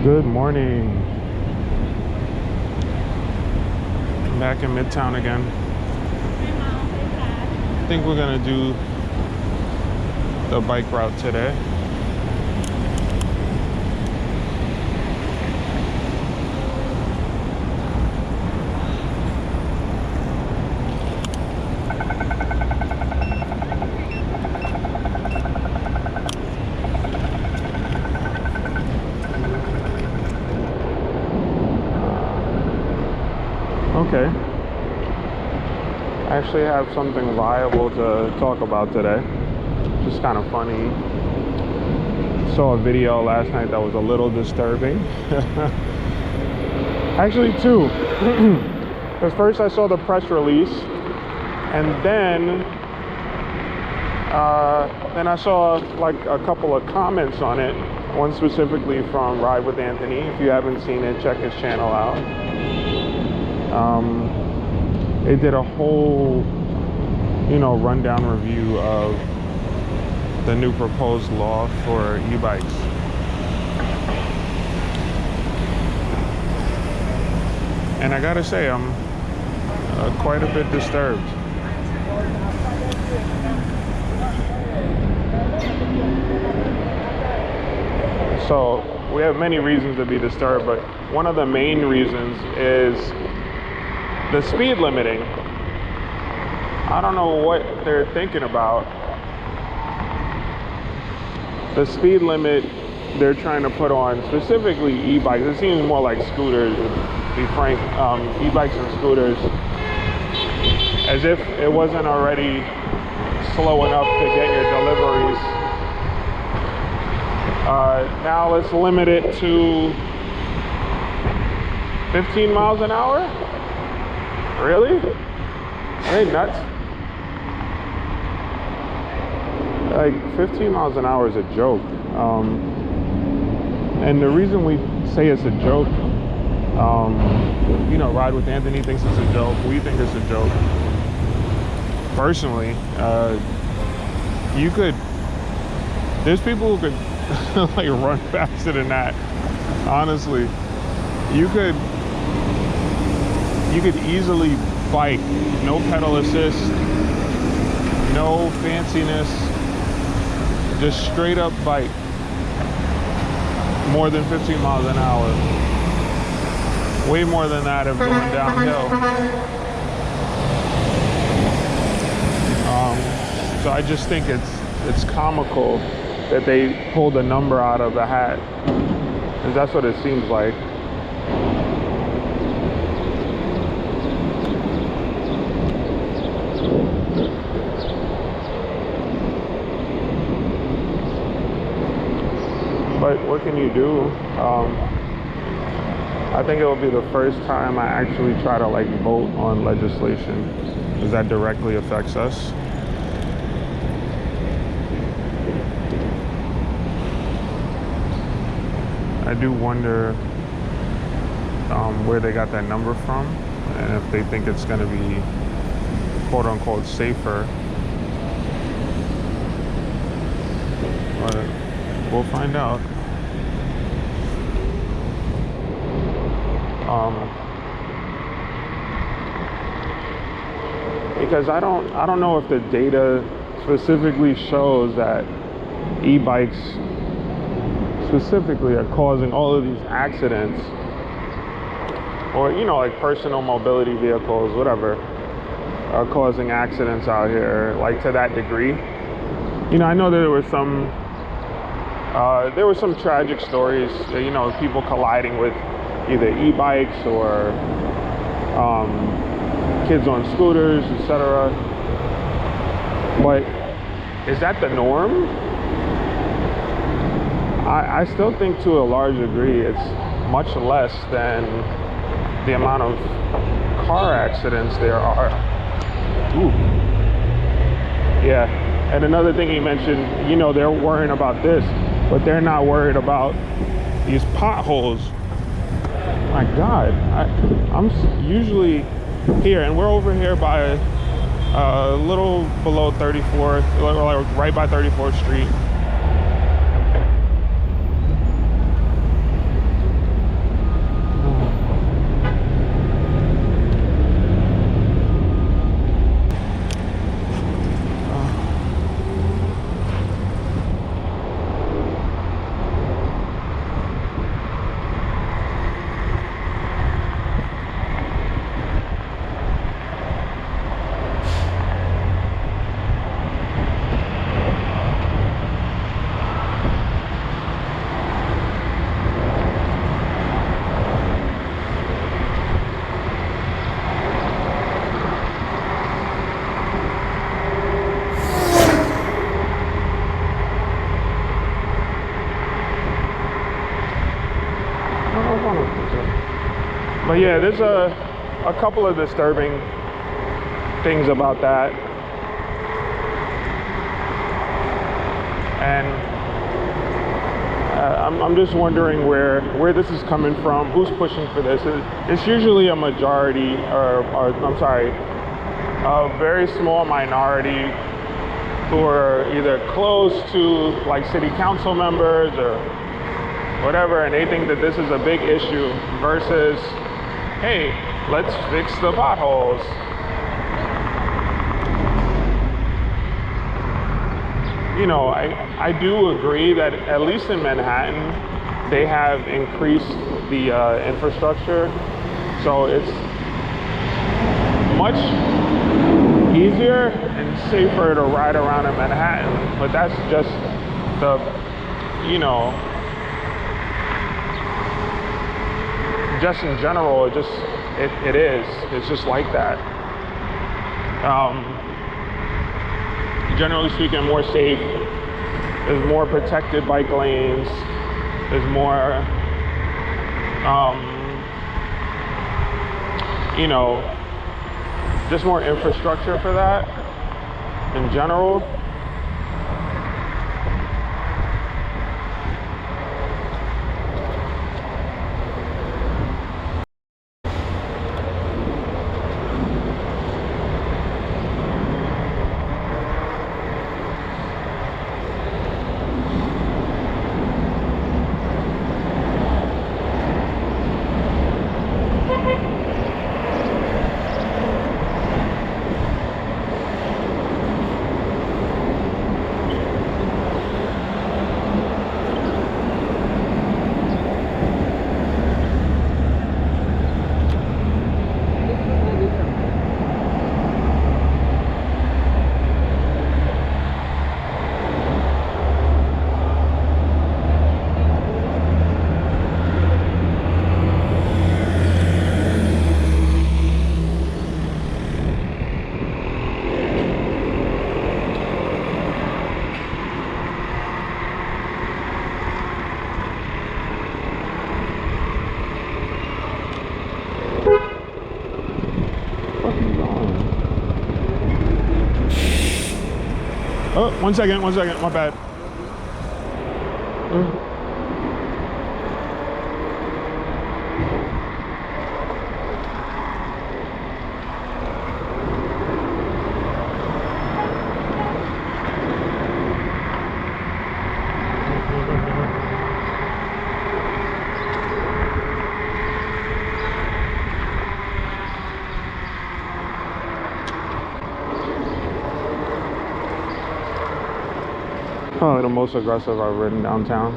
Good morning. I'm back in Midtown again. I think we're gonna do the bike route today. Okay. I actually have something viable to talk about today. Just kind of funny. Saw a video last night that was a little disturbing. Actually, two. Because first I saw the press release, and then I saw like a couple of comments on it. One specifically from Ride with Anthony. If you haven't seen it, check his channel out. They did a whole, rundown review of the new proposed law for e-bikes. And I gotta say, I'm quite a bit disturbed. So we have many reasons to be disturbed, but one of the main reasons is the speed limiting. I don't know what they're thinking about. The speed limit they're trying to put on specifically e-bikes. It seems more like scooters, to be frank, e-bikes and scooters, as if it wasn't already slow enough to get your deliveries. Now let's limit it to 15 miles an hour? Really? That ain't nuts. Like 15 miles an hour is a joke. And the reason we say it's a joke, Ride with Anthony thinks it's a joke. We think it's a joke. Personally, there's people who could like run faster than that. Honestly, you could easily bike, no pedal assist, no fanciness, just straight up bike more than 15 miles an hour. Way more than that if going downhill. So I just think it's comical that they pulled a number out of the hat, because that's what it seems like. But what can you do? I think it will be the first time I actually try to vote on legislation, because that directly affects us. I do wonder where they got that number from, and if they think it's going to be quote unquote safer. But we'll find out. Because I don't know if the data specifically shows that e-bikes specifically are causing all of these accidents, or like personal mobility vehicles, whatever, are causing accidents out here to that degree. I know there were some tragic stories, people colliding with either e-bikes or kids on scooters, etc. But is that the norm? I still think to a large degree it's much less than the amount of car accidents there are. Ooh. Yeah. And another thing he mentioned, they're worrying about this, but they're not worried about these potholes. My God, I'm usually here, and we're over here by a little below 34th, right by 34th Street. wrong with me too? But yeah, there's a couple of disturbing things about that. And I'm just wondering where this is coming from, who's pushing for this. It's usually a majority, or I'm sorry, a very small minority who are either close to like city council members or whatever, and they think that this is a big issue versus, hey, let's fix the potholes. You know, I do agree that at least in Manhattan, they have increased the infrastructure. So it's much easier and safer to ride around in Manhattan. But that's just the, you know, just in general, it is. It's just like that. Generally speaking, more safe. There's more protected bike lanes. There's more, you know, just more infrastructure for that in general. Oh, one second, my bad. Probably the most aggressive I've ridden downtown.